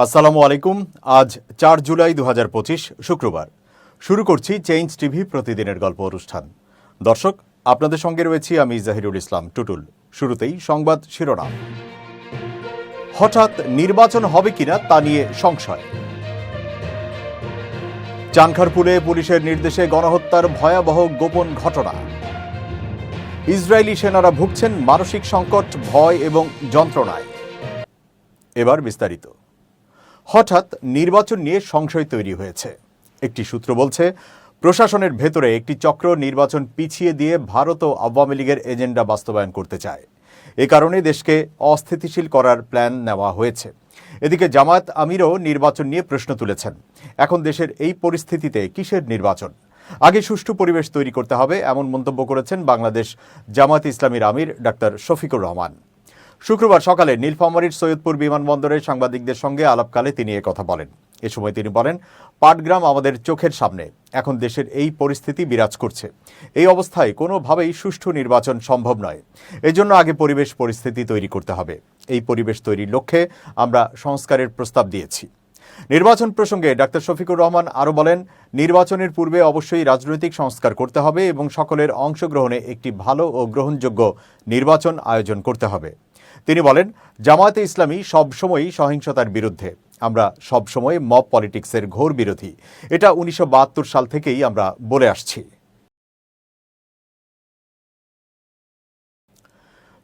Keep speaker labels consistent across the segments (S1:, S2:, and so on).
S1: আসসালামু আলাইকুম। আজ ৪ জুলাই ২০২৫ শুক্রবার। শুরু করছি চেঞ্জ টিভি প্রতিদিনের গল্প অনুষ্ঠান। দর্শক, আপনাদের সঙ্গে রয়েছি আমি জাহিরুল ইসলাম টুটুল। শুরুতেই সংবাদ শিরোনাম। হঠাৎ নির্বাচন হবে কিনা তা নিয়ে সংশয়। চানখারপুলে পুলিশের নির্দেশে গণহত্যার ভয়াবহ গোপন ঘটনা। ইসরায়েলি সেনারা ভুগছেন মানসিক সংকট, ভয় এবং যন্ত্রণায়। এবার বিস্তারিত। হঠাৎ নির্বাচন নিয়ে সংশয় তৈরি হয়েছে। একটি সূত্র বলছে, প্রশাসনের ভেতরে একটি চক্র নির্বাচন পিছিয়ে দিয়ে ভারত ও আওয়ামী লীগের এজেন্ডা বাস্তবায়ন করতে চায়। এ কারণে দেশকে অস্থিতিশীল করার প্ল্যান নেওয়া হয়েছে। এদিকে জামায়াত আমিরও নির্বাচন নিয়ে প্রশ্ন তুলেছেন। এখন দেশের এই পরিস্থিতিতে কিসের নির্বাচন? আগে সুষ্ঠু পরিবেশ তৈরি করতে হবে, এমন মন্তব্য করেছেন বাংলাদেশ জামায়াত ইসলামীর আমির ডাক্তার শফিকুর রহমান। শুক্রবার সকালে নীলফামারীর সৈয়দপুর বিমানবন্দরে সাংবাদিকদের সঙ্গে আলাপকালে তিনি কথা বলেন। এ সময় তিনি বলেন, পাটগ্রাম আমাদের চোখের সামনে। এখন দেশের এই পরিস্থিতি বিরাজ করছে। এই অবস্থায় কোনোভাবেই সুষ্ঠু নির্বাচন সম্ভব নয়। এজন্য আগে পরিবেশ পরিস্থিতি তৈরি করতে হবে। এই পরিবেশ তৈরির লক্ষ্যে আমরা সংস্কারের প্রস্তাব দিয়েছি। নির্বাচন প্রসঙ্গে ডাক্তার শফিকুর রহমান আরও বলেন, নির্বাচনের পূর্বে অবশ্যই রাজনৈতিক সংস্কার করতে হবে এবং সকলের অংশগ্রহণে একটি ভালো ও গ্রহণযোগ্য নির্বাচন আয়োজন করতে হবে। তিনি বলেন, জামায়াতে ইসলামী সবসময়ই সহিংসতার বিরুদ্ধে। আমরা সবসময় মব পলিটিক্সের ঘোর বিরোধী। এটা ১৯৭২ সাল থেকেই আমরা বলে আসছি।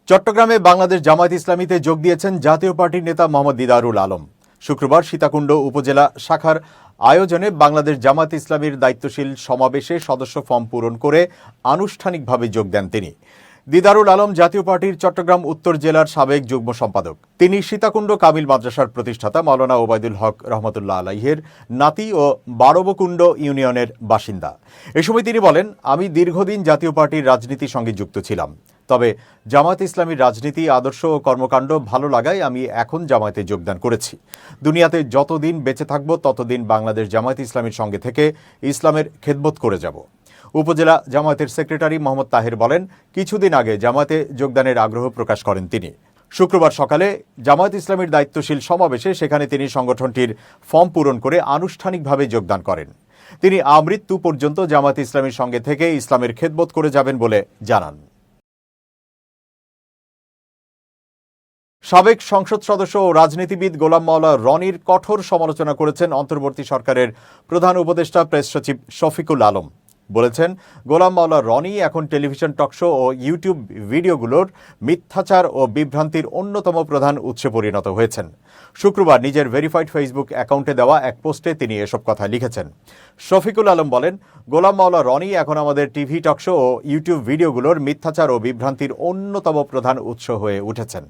S1: চট্টগ্রামে বাংলাদেশ জামায়াত ইসলামীতে যোগ দিয়েছেন জাতীয় পার্টির নেতা মোহাম্মদ দিদারুল আলম। শুক্রবার সীতাকুণ্ড উপজেলা শাখার আয়োজনে বাংলাদেশ জামায়াত ইসলামীর দায়িত্বশীল সমাবেশে সদস্য ফর্ম পূরণ করে আনুষ্ঠানিকভাবে যোগ দেন তিনি। দিদারুল আলম জাতীয় পার্টির চট্টগ্রাম উত্তর জেলার সাবেক যুগ্ম সম্পাদক। তিনি সীতাকুণ্ড কামিল মাদ্রাসার প্রতিষ্ঠাতা মাওলানা ওবায়দুল হক রহমতুল্লাহ আলাইহের নাতি ও বারবকুণ্ড ইউনিয়নের বাসিন্দা। এ সময় তিনি বলেন, আমি দীর্ঘদিন জাতীয় পার্টির রাজনীতির সঙ্গে যুক্ত ছিলাম। তবে জামায়াত ইসলামীর রাজনীতি, আদর্শ ও কর্মকাণ্ড ভালো লাগায় আমি এখন জামায়াতে যোগদান করেছি। দুনিয়াতে যতদিন বেঁচে থাকব ততদিন বাংলাদেশ জামায়াত ইসলামীর সঙ্গে থেকে ইসলামের খেদমত করে যাব। উপজেলা জামায়াতের সেক্রেটারি মোহাম্মদ তাহের বলেন, কিছুদিন আগে জামায়াতে যোগদানের আগ্রহ প্রকাশ করেন তিনি। শুক্রবার সকালে জামায়াত ইসলামীর দায়িত্বশীল সমাবেশে সেখানে তিনি সংগঠনটির ফর্ম পূরণ করে আনুষ্ঠানিকভাবে যোগদান করেন। তিনি আমৃত্যু পর্যন্ত জামায়াত ইসলামীর সঙ্গে থেকে ইসলামের খেদমত করে যাবেন বলে জানান। সাবেক সংসদ সদস্য ও রাজনীতিবিদ গোলাম মাওলা রনির কঠোর সমালোচনা করেছেন অন্তর্বর্তী সরকারের প্রধান উপদেষ্টা প্রেস সচিব শফিকুল আলম। বলেছেন, গোলাম মাওলা রনি এখন টেলিভিশন টকশো ও ইউটিউব ভিডিওগুলোর মিথ্যাচার ও বিভ্রান্তির অন্যতম প্রধান উৎসে পরিণত হয়েছেন। শুক্রবার নিজের ভেরিফাইড ফেসবুক অ্যাকাউন্টে দেওয়া এক পোস্টে তিনি এসব কথা লিখেছেন। শফিকুল আলম বলেন, গোলাম মাওলা রনি এখন আমাদের টিভি টকশো ও ইউটিউব ভিডিওগুলোর মিথ্যাচার ও বিভ্রান্তির অন্যতম প্রধান উৎস হয়ে উঠেছেন।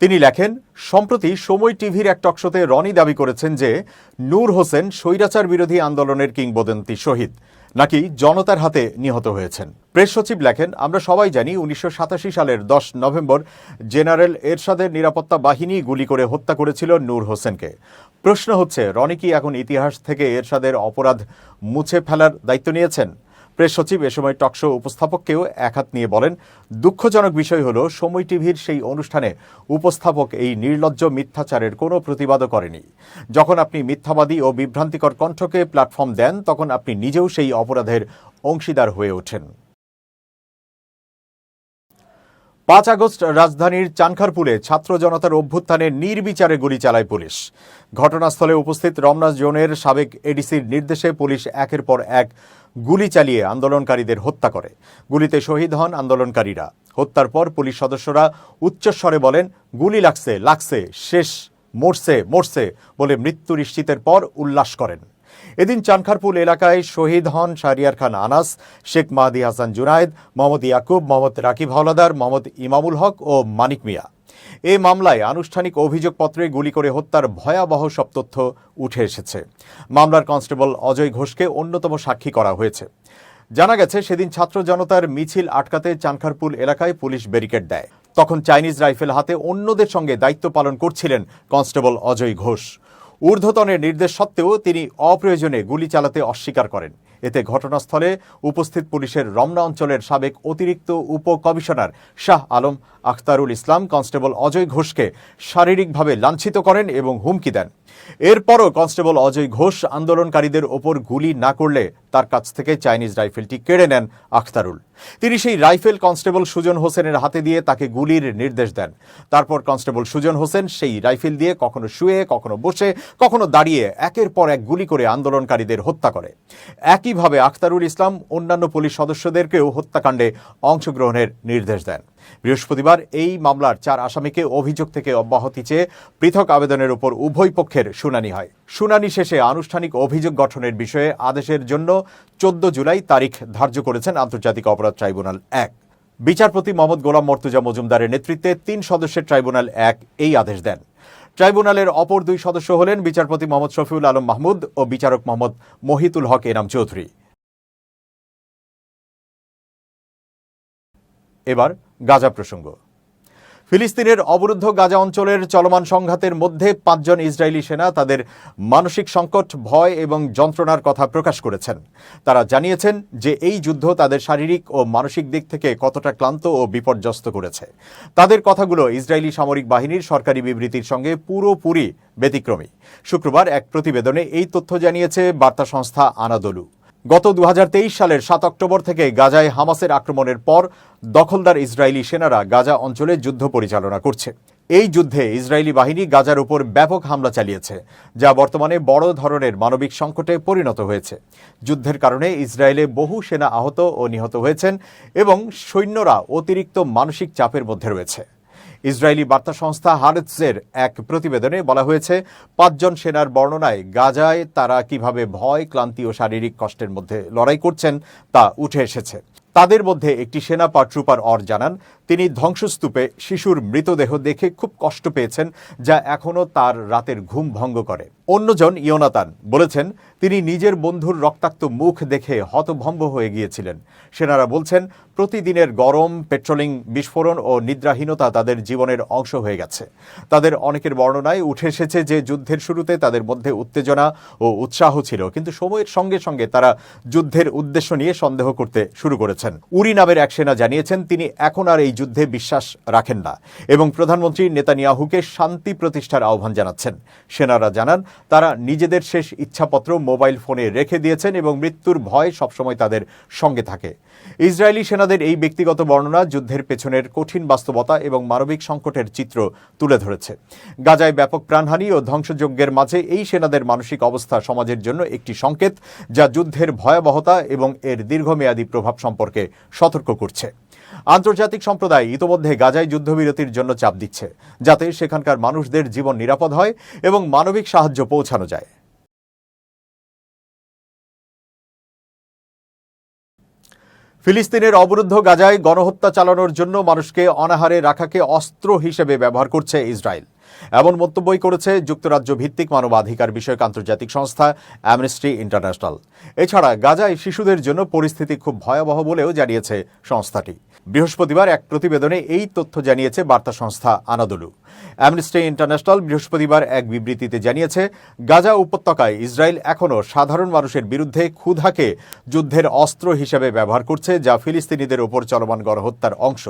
S1: তিনি লেখেন, সম্প্রতি সময় টিভির এক টকশোতে রনি দাবি করেছেন যে নূর হোসেন স্বৈরাচার বিরোধী আন্দোলনের কিংবদন্তি শহীদ, নাকি জনতার হাতে নিহত হয়েছেন। প্রেস সচিব লেখেন, আমরা সবাই জানি ১৯৮৭ সালের ১০ নভেম্বর জেনারেল এরশাদের নিরাপত্তা বাহিনী গুলি করে হত্যা করেছিল নূর হোসেনকে। প্রশ্ন হচ্ছে, রনি কি এখন ইতিহাস থেকে এরশাদের অপরাধ মুছে ফেলার দায়িত্ব নিয়েছেন? প্রেস সচিব এ সময় টকশো উপস্থাপককেও একহাত নিয়ে বলেন, দুঃখজনক বিষয় হল সময় টিভির সেই অনুষ্ঠানে উপস্থাপক এই নির্লজ্জ মিথ্যাচারের কোনো প্রতিবাদও করেনি। যখন আপনি মিথ্যাবাদী ও বিভ্রান্তিকর কণ্ঠকে প্ল্যাটফর্ম দেন, তখন আপনি নিজেও সেই অপরাধের অংশীদার হয়ে ওঠেন। ৫ আগস্ট রাজধানীর চানখারপুলে ছাত্র জনতার অভ্যুত্থানে নির্বিচারে গুলি চালায় পুলিশ। ঘটনাস্থলে উপস্থিত রমনা জোনের সাবেক এডিসির নির্দেশে পুলিশ একের পর এক গুলি চালিয়ে আন্দোলনকারীদের হত্যা করে। গুলিতে শহীদ হন আন্দোলনকারীরা। হত্যার পর পুলিশ সদস্যরা উচ্চস্বরে বলেন, গুলি লাগছে লাগছে, শেষ, মরছে মরছে বলে মৃত্যু নিশ্চিতের পর উল্লাস করেন। এদিন চানখারপুল এলাকায় শহীদ হন শাহরিয়ার খান আনাস, শেখ মাহদি হাসান জুনায়েদ, মোহাম্মদ ইয়াকুব, মোহাম্মদ রাকিব হাওলাদার, মোহাম্মদ ইমামুল হক ও মানিক মিয়া। এ মামলায় আনুষ্ঠানিক অভিযোগপত্রে গুলি করে হত্যার ভয়াবহ সব তথ্য উঠে এসেছে। মামলার কনস্টেবল অজয় ঘোষকে অন্যতম সাক্ষী করা হয়েছে। জানা গেছে, সেদিন ছাত্র জনতার মিছিল আটকাতে চানখারপুল এলাকায় পুলিশ ব্যারিকেড দেয়। তখন চাইনিজ রাইফেল হাতে অন্যদের সঙ্গে দায়িত্ব পালন করছিলেন কনস্টেবল অজয় ঘোষ। ঊর্ধ্বতনের নির্দেশ সত্ত্বেও তিনি অপ্রয়োজনে গুলি চালাতে অস্বীকার করেন। এতে ঘটনাস্থলে উপস্থিত পুলিশের রমনা অঞ্চলের সাবেক অতিরিক্ত উপকমিশনার শাহ আলম আখতারুল ইসলাম কনস্টেবল অজয় ঘোষকে শারীরিকভাবে লাঞ্ছিত করেন এবং হুমকি দেন। এরপরও কনস্টেবল অজয় ঘোষ আন্দোলনকারীদের ওপর গুলি না করলে তার কাছ থেকে চাইনিজ রাইফেলটি কেড়ে নেন আখতারুল। তিনি সেই রাইফেল কনস্টেবল সুজন হোসেনের হাতে দিয়ে তাকে গুলির নির্দেশ দেন। তারপর কনস্টেবল সুজন হোসেন সেই রাইফেল দিয়ে কখনো শুয়ে, কখনো বসে, কখনো দাঁড়িয়ে একের পর এক গুলি করে আন্দোলনকারীদের হত্যা করে। একইভাবে আখতারুল ইসলাম অন্যান্য পুলিশ সদস্যদেরকেও হত্যাকাণ্ডে অংশগ্রহণের নির্দেশ দেন। বৃহস্পতিবার এই মামলার 4 আসামিকে অভিযোগ থেকে অব্যাহতি চেয়ে পৃথক আবেদনের উপর উভয় পক্ষের শুনানি হয়। শুনানি শেষে আনুষ্ঠানিক অভিযোগ গঠনের বিষয়ে আদেশের জন্য 14 জুলাই তারিখ ধার্য করেছেন আন্তর্জাতিক অপরাধ ট্রাইব্যুনাল 1। বিচারপতি মোহাম্মদ গোলাম মর্তুজা মজুমদারের নেতৃত্বে 3 সদস্যের ট্রাইব্যুনাল 1 এই আদেশ দেন। ট্রাইব্যুনালের অপর 2 সদস্য হলেন বিচারপতি মোহাম্মদ শফিউল আলম মাহমুদ ও বিচারক মোহাম্মদ মহিতুল হক এনাম চৌধুরী। এবার গাজা প্রসঙ্গ। ফিলিস্তিনের অবরুদ্ধ গাজা অঞ্চলের চলমান সংঘাতের মধ্যে 5 জন ইসরায়েলি সেনা তাদের মানসিক সংকট, ভয় এবং যন্ত্রণার কথা প্রকাশ করেছেন। তারা জানিয়েছেন যে এই যুদ্ধ তাদের শারীরিক ও মানসিক দিক থেকে কতটা ক্লান্ত ও বিপর্যস্ত করেছে। তাদের কথাগুলো ইসরায়েলি সামরিক বাহিনীর সরকারি বিবৃতির সঙ্গে পুরোপুরি ব্যতিক্রমী। শুক্রবার এক প্রতিবেদনে এই তথ্য জানিয়েছে বার্তা সংস্থা আনাদোলু। গত 2023 সালের 7 অক্টোবর থেকে গাজায় হামাসের আক্রমণের পর দখলদার ইসরায়েলি সেনারা গাজা অঞ্চলে যুদ্ধ পরিচালনা করছে। এই যুদ্ধে ইসরায়েলি বাহিনী গাজার উপর ব্যাপক হামলা চালিয়েছে, যা বর্তমানে বড় ধরনের মানবিক সংকটে পরিণত হয়েছে। যুদ্ধের কারণে ইসরায়েলে বহু সেনা আহত ও নিহত হয়েছেন এবং সৈন্যরা অতিরিক্ত মানসিক চাপের মধ্যে রয়েছে। ইসরায়েলি বার্তা সংস্থা হারেৎজের এক প্রতিবেদনে বলা হয়েছে, 5 জন সেনার বর্ণনায় গাজায় তারা কিভাবে ভয়, ক্লান্তি ও শারীরিক কষ্টের মধ্যে লড়াই করছেন তা উঠে এসেছে। তাদের মধ্যে একটি সেনা ট্রুপার জানান, তিনি ধ্বংসস্তূপে শিশুর মৃতদেহ দেখে খুব কষ্ট পেয়েছেন, যা এখনও তার রাতের ঘুম ভঙ্গ করে। অন্যজন ইয়োনাতান বলেছেন, তিনি নিজের বন্ধুর রক্তাক্ত মুখ দেখে হতভম্ব হয়ে গিয়েছিলেন। সেনারা বলছেন, প্রতিদিনের গরম, পেট্রোলিং, বিস্ফোরণ ও নিদ্রাহীনতা তাদের জীবনের অংশ হয়ে গেছে। তাদের অনেকের বর্ণনায় উঠে এসেছে যে যুদ্ধের শুরুতে তাদের মধ্যে উত্তেজনা ও উৎসাহ ছিল, কিন্তু সময়ের সঙ্গে সঙ্গে তারা যুদ্ধের উদ্দেশ্য নিয়ে সন্দেহ করতে শুরু করেছেন। উরি নামের এক সেনা জানিয়েছেন, তিনি এখন আর এই যুদ্ধে বিশ্বাস রাখেন না এবং প্রধানমন্ত্রী নেতানিয়াহুকে শান্তি প্রতিষ্ঠার আহ্বান জানাচ্ছেন। সেনারা জানান, তারা নিজেদের শেষ ইচ্ছাপত্র মোবাইল ফোনে রেখে দিয়েছেন এবং মৃত্যুর ভয় সবসময় তাদের সঙ্গে থাকে। ইসরায়েলি সেনাদের এই ব্যক্তিগত বর্ণনা যুদ্ধের পেছনের কঠিন বাস্তবতা এবং মানবিক সংকটের চিত্র তুলে ধরেছে। গাজায় ব্যাপক প্রাণহানি ও ধ্বংসযজ্ঞের মাঝে এই সেনাদের মানসিক অবস্থা সমাজের জন্য একটি সংকেত, যা যুদ্ধের ভয়াবহতা এবং এর দীর্ঘমেয়াদী প্রভাব সম্পর্কে সতর্ক করছে। আন্তর্জাতিক সম্প্রদায় ইতোমধ্যে গাজায় যুদ্ধবিরতির জন্য চাপ দিচ্ছে, যাতে সেখানকার মানুষদের জীবন নিরাপদ হয় এবং মানবিক সাহায্য পৌঁছানো যায়। ফিলিস্তিনের অবরুদ্ধ গাজায় গণহত্যা চালানোর জন্য মানুষকে অনাহারে রাখাকে অস্ত্র হিসেবে ব্যবহার করছে ইসরায়েল। এমন মন্তব্যই করেছে যুক্তরাজ্য ভিত্তিক মানবাধিকার বিষয়ক আন্তর্জাতিক সংস্থা অ্যামনেস্টি ইন্টারন্যাশনাল। এছাড়া গাজায় শিশুদের জন্য পরিস্থিতি খুব ভয়াবহ বলেও জানিয়েছে সংস্থাটি। বৃহস্পতিবার এক প্রতিবেদনে এই তথ্য জানিয়েছে বার্তা সংস্থা আনাদোলু। অ্যামনেস্টি ইন্টারন্যাশনাল বৃহস্পতিবার এক বিবৃতিতে জানিয়েছে, গাজা উপত্যকায় ইসরায়েল এখনও সাধারণ মানুষের বিরুদ্ধে ক্ষুধাকে যুদ্ধের অস্ত্র হিসেবে ব্যবহার করছে, যা ফিলিস্তিনিদের ওপর চলমান গণহত্যার অংশ।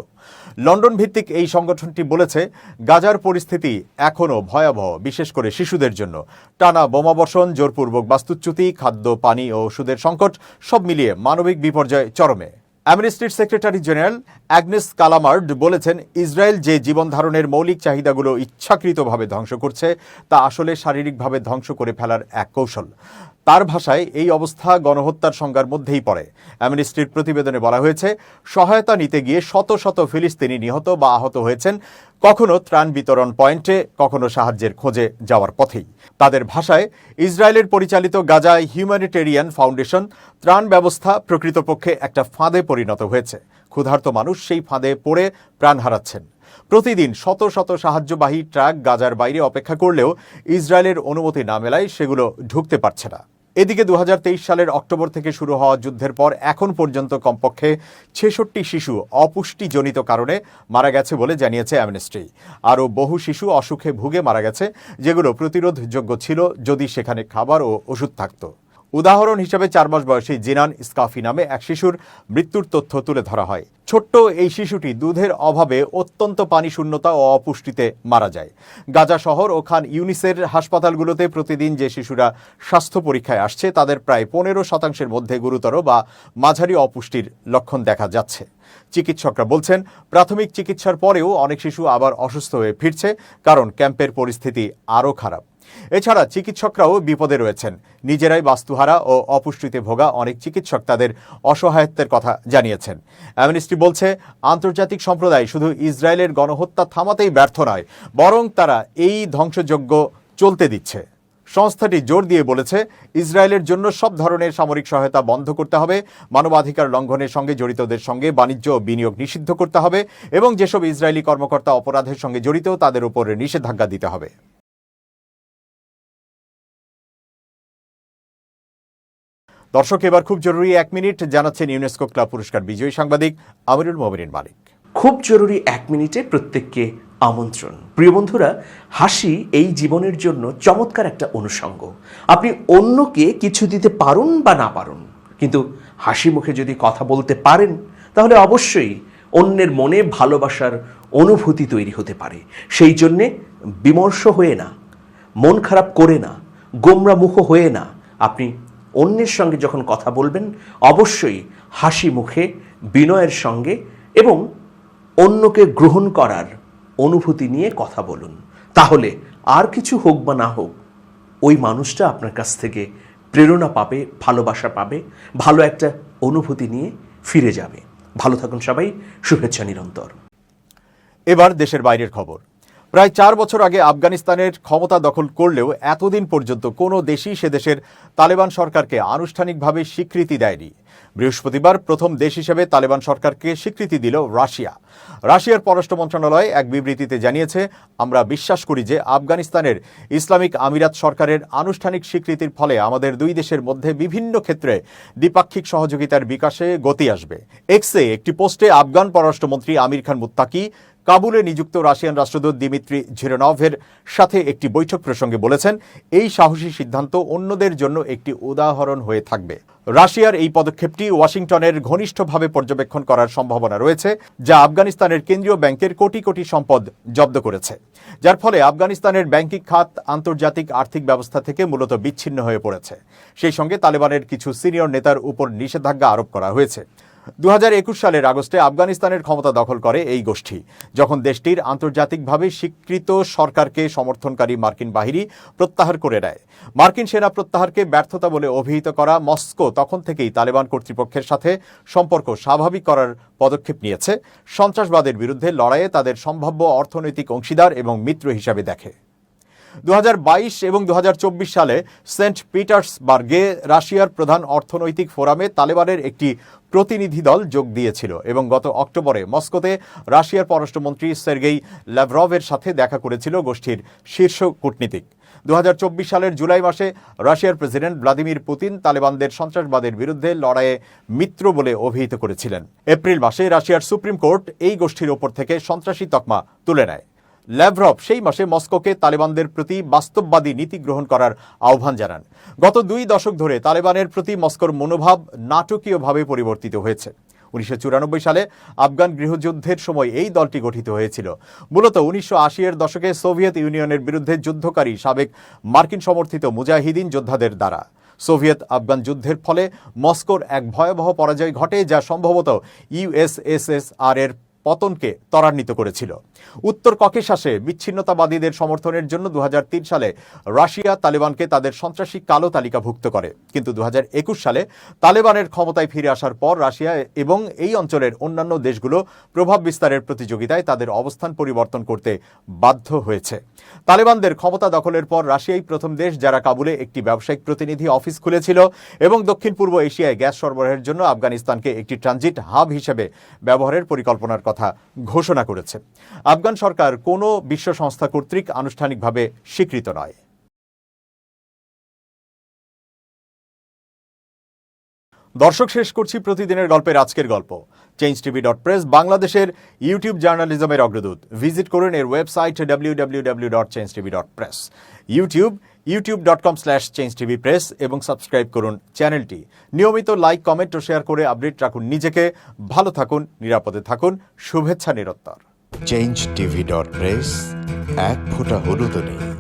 S1: লন্ডন ভিত্তিক এই সংগঠনটি বলেছে, গাজার পরিস্থিতি এখনও ভয়াবহ, বিশেষ করে শিশুদের জন্য। টানা বোমাবর্ষণ, জোরপূর্বক বাস্তুচ্যুতি, খাদ্য, পানি ও ওষুধের সংকট সব মিলিয়ে মানবিক বিপর্যয় চরমে। অ্যামনেস্টির সেক্রেটারি জেনারেল অ্যাগনেস কালামার্ড বলেছেন, ইসরায়েল যে জীবন ধারণের মৌলিক চাহিদাগুলো ইচ্ছাকৃতভাবে ধ্বংস করছে, তা আসলে শারীরিকভাবে ধ্বংস করে ফেলার এক কৌশল। তার ভাষায়, এই অবস্থা গণহত্যার সংজ্ঞার মধ্যেই পড়ে। অ্যামনেস্টির প্রতিবেদনে বলা হয়েছে, সহায়তা নিতে গিয়ে শত শত ফিলিস্তিনি নিহত বা আহত হয়েছেন, কখনো ত্রাণ বিতরণ পয়েন্টে, কখনো সাহায্যের খোঁজে যাওয়ার পথেই। তাদের ভাষায়, ইসরায়েলের পরিচালিত গাজা হিউম্যানিটেরিয়ান ফাউন্ডেশন ত্রাণ ব্যবস্থা প্রকৃতপক্ষে একটা ফাঁদে পরিণত হয়েছে। ক্ষুধার্ত মানুষ সেই ফাঁদে পড়ে প্রাণ হারাচ্ছেন। প্রতিদিন শত শত সাহায্যবাহী ট্রাক গাজার বাইরে অপেক্ষা করলেও ইসরায়েলের অনুমতি না মেলায় সেগুলো ঢুকতে পারছে না। এদিকে 2023 সালের অক্টোবর থেকে শুরু হওয়া যুদ্ধের পর এখন পর্যন্ত কমপক্ষে 66 শিশু অপুষ্টিজনিত কারণে মারা গেছে বলে জানিয়েছে অ্যামনেস্টি। আরও বহু শিশু অসুখে ভুগে মারা গেছে, যেগুলো প্রতিরোধযোগ্য ছিল যদি সেখানে খাবার ও ওষুধ থাকত। উদাহরণ হিসেবে 4 মাস বয়সী জিনান স্কাফি নামে এক শিশুর মৃত্যুর তথ্য তুলে ধরা হয়। ছোট্ট এই শিশুটি দুধের অভাবে অত্যন্ত পানি শূন্যতা ও অপুষ্টিতে মারা যায়। গাজা শহর ও খান ইউনিসের হাসপাতালগুলোতে প্রতিদিন যে শিশুরা স্বাস্থ্য পরীক্ষায় আসছে তাদের প্রায় 15% মধ্যে গুরুতর বা মাঝারি অপুষ্টির লক্ষণ দেখা যাচ্ছে। চিকিৎসকরা বলছেন, প্রাথমিক চিকিৎসার পরেও অনেক শিশু আবার অসুস্থ হয়ে ফিরছে, কারণ ক্যাম্পের পরিস্থিতি আরও খারাপ। এছাড়া চিকিৎসকরাও বিপদে রয়েছেন। নিজেরাই বাস্তুহারা ও অপুষ্টিতে ভোগা অনেক চিকিৎসক তাদের অসহায়ত্বের কথা জানিয়েছেন। অ্যামনেস্টি বলছে, আন্তর্জাতিক সম্প্রদায় শুধু ইসরায়েলের গণহত্যা থামাতেই ব্যর্থ নয়, বরং তারা এই ধ্বংসযজ্ঞ চলতে দিচ্ছে। সংস্থাটি জোর দিয়ে বলেছে, ইসরায়েলের জন্য সব ধরনের সামরিক সহায়তা বন্ধ করতে হবে, মানবাধিকার লঙ্ঘনের সঙ্গে জড়িতদের সঙ্গে বাণিজ্য ও বিনিয়োগ নিষিদ্ধ করতে হবে এবং যেসব ইসরায়েলি কর্মকর্তা অপরাধের সঙ্গে জড়িত তাদের উপর নিষেধাজ্ঞা দিতে হবে। দর্শক, এবার খুব জরুরি 1 মিনিট জানাচ্ছেন ইউনেস্কো ক্লাব পুরস্কার বিজয়ী সাংবাদিক আমিরুল মোমিনিন মালিক।
S2: খুব জরুরি 1 মিনিটে প্রত্যেককে আমন্ত্রণ। প্রিয় বন্ধুরা, হাসি এই জীবনের জন্য চমৎকার একটা অনুষঙ্গ। আপনি অন্যকে কিছু দিতে পারুন বা না পারুন, কিন্তু হাসি মুখে যদি কথা বলতে পারেন তাহলে অবশ্যই অন্যের মনে ভালোবাসার অনুভূতি তৈরি হতে পারে। সেই জন্যে বিমর্ষ হয়ে না, মন খারাপ করে না, গোমরামুখ হয়ে না, আপনি অন্যের সঙ্গে যখন কথা বলবেন অবশ্যই হাসি মুখে, বিনয়ের সঙ্গে এবং অন্যকে গ্রহণ করার অনুভূতি নিয়ে কথা বলুন। তাহলে আর কিছু হোক বা না হোক, ওই মানুষটা আপনার কাছ থেকে প্রেরণা পাবে, ভালোবাসা পাবে, ভালো একটা অনুভূতি নিয়ে ফিরে যাবে। ভালো থাকুন সবাই, শুভেচ্ছা নিরন্তর।
S1: এবার দেশের বাইরের খবর। প্রায় 4 বছর আগে আফগানিস্তানের ক্ষমতা দখল করলেও এতদিন পর্যন্ত কোনো দেশই সে দেশের তালেবান সরকারকে আনুষ্ঠানিকভাবে স্বীকৃতি দেয়নি। বৃহস্পতিবার প্রথম দেশ হিসেবে তালেবান সরকারকে স্বীকৃতি দিল রাশিয়া। রাশিয়ার পররাষ্ট্র মন্ত্রণালয় এক বিবৃতিতে জানিয়েছে, আমরা বিশ্বাস করি যে আফগানিস্তানের ইসলামিক আমিরাত সরকারের আনুষ্ঠানিক স্বীকৃতির ফলে আমাদের দুই দেশের মধ্যে বিভিন্ন ক্ষেত্রে দ্বিপাক্ষিক সহযোগিতার বিকাশে গতি আসবে। এক্সে একটি পোস্টে আফগান পররাষ্ট্রমন্ত্রী আমির খান মুত্তাকি কাবুলে নিযুক্ত রাশিয়ান রাষ্ট্রদূত দিমিত্রি ঝিরনভের সাথে একটি বৈঠক প্রসঙ্গে বলেছেন, এই সাহসী সিদ্ধান্ত অন্যদের জন্য একটি উদাহরণ হয়ে থাকবে। রাশিয়ার এই পদক্ষেপটি ওয়াশিংটনের ঘনিষ্ঠভাবে পর্যবেক্ষণ করার সম্ভাবনা রয়েছে, যা আফগানিস্তানের কেন্দ্রীয় ব্যাংকের কোটি কোটি সম্পদ জব্দ করেছে, যার ফলে আফগানিস্তানের ব্যাংকিং খাত আন্তর্জাতিক আর্থিক ব্যবস্থা থেকে মূলত বিচ্ছিন্ন হয়ে পড়েছে। সেই সঙ্গে তালেবানের কিছু সিনিয়র নেতার উপর নিষেধাজ্ঞা আরোপ করা হয়েছে। 2021 সালের আগস্টে আফগানিস্তানের ক্ষমতা দখল করে এই গোষ্ঠী, যখন দেশটির আন্তর্জাতিকভাবে স্বীকৃত সরকারকে সমর্থনকারী মার্কিন বাহিনী প্রত্যাহার করে নেয়। মার্কিন সেনা প্রত্যাহারকে ব্যর্থতা বলে অভিহিত করা মস্কো তখন থেকেই তালেবান কর্তৃপক্ষের সাথে সম্পর্ক স্বাভাবিক করার পদক্ষেপ নিয়েছে, সন্ত্রাসবাদের বিরুদ্ধে লড়াইয়ে তাদের সম্ভাব্য অর্থনৈতিক অংশীদার এবং মিত্র হিসাবে দেখে। 2022 এবং 2024 সালে সেন্ট পিটার্সবার্গে রাশিয়ার প্রধান অর্থনৈতিক ফোরামে তালেবানের একটি প্রতিনিধি দল যোগ দিয়েছিল এবং গত অক্টোবরে মস্কোতে রাশিয়ার পররাষ্ট্রমন্ত্রী সের্গেই ল্যাভরভের সাথে দেখা করেছিল গোষ্ঠীর শীর্ষ কূটনীতিক। 2024 সালের জুলাই মাসে রাশিয়ার প্রেসিডেন্ট ভ্লাদিমির পুতিন তালেবানদের সন্ত্রাসবাদের বিরুদ্ধে লড়াইয়ে মিত্র বলে অভিহিত করেছিলেন। এপ্রিল মাসে রাশিয়ার সুপ্রিম কোর্ট এই গোষ্ঠীর ওপর থেকে সন্ত্রাসী তকমা তুলে নেয়। ল্যাভরভ সেই মাসে মস্কোকে তালেবানদের প্রতি বাস্তববাদী নীতি গ্রহণ করার আহ্বান জানান। গত 2 দশক ধরে তালেবানের প্রতি মস্কোর মনোভাব নাটকীয়ভাবে পরিবর্তিত হয়েছে। 1994 সালে আফগান গৃহযুদ্ধের সময় এই দলটি গঠিত হয়েছিল, মূলত 1980-এর দশকে সোভিয়েত ইউনিয়নের বিরুদ্ধে যুদ্ধকারী সাবেক মার্কিন সমর্থিত মুজাহিদিন যোদ্ধাদের দ্বারা। সোভিয়েত আফগান যুদ্ধের ফলে মস্কোর এক ভয়াবহ পরাজয় ঘটে, যা সম্ভবত ইউএসএসআর এর পতনকে ত্বরান্বিত করেছিল। উত্তর ককেশাসে বিচ্ছিন্নতাবাদীদের সমর্থনের জন্য 2003 সালে রাশিয়া তালেবানকে তাদের সন্ত্রাসী কালো তালিকাভুক্ত করে, কিন্তু 2021 সালে তালেবানের ক্ষমতায় ফিরে আসার পর রাশিয়া এবং এই অঞ্চলের অন্যান্য দেশগুলো প্রভাব বিস্তারের প্রতিযোগিতায় তাদের অবস্থান পরিবর্তন করতে বাধ্য হয়েছে। তালেবানদের ক্ষমতা দখলের পর রাশিয়াই প্রথম দেশ যারা কাবুলে একটি ব্যবসায়িক প্রতিনিধি অফিস খুলেছিল এবং দক্ষিণ পূর্ব এশিয়ায় গ্যাস সরবরাহের জন্য আফগানিস্তানকে একটি ট্রানজিট হাব হিসেবে ব্যবহারের পরিকল্পনার কথা ঘোষণা করেছে। আফগান সরকার কোনো বিশ্ব সংস্থা কর্তৃক আনুষ্ঠানিকভাবে স্বীকৃত নয়। দর্শক, শেষ করছি প্রতিদিনের গল্পের আজকের গল্প। changetv.press বাংলাদেশের ইউটিউব জার্নালিজমের অগ্রদূত। ভিজিট করুন এর ওয়েবসাইট www.changetv.press। ইউটিউব youtube.com/changetvpress এবং সাবস্ক্রাইব করুন চ্যানেলটি। নিয়মিত লাইক, কমেন্ট ও শেয়ার করে আপডেট রাখুন নিজেকে। ভালো থাকুন, নিরাপদে থাকুন। শুভেচ্ছা নিরন্তর।
S3: changeTV.press, এক ফোঁটা হলুদও নেই।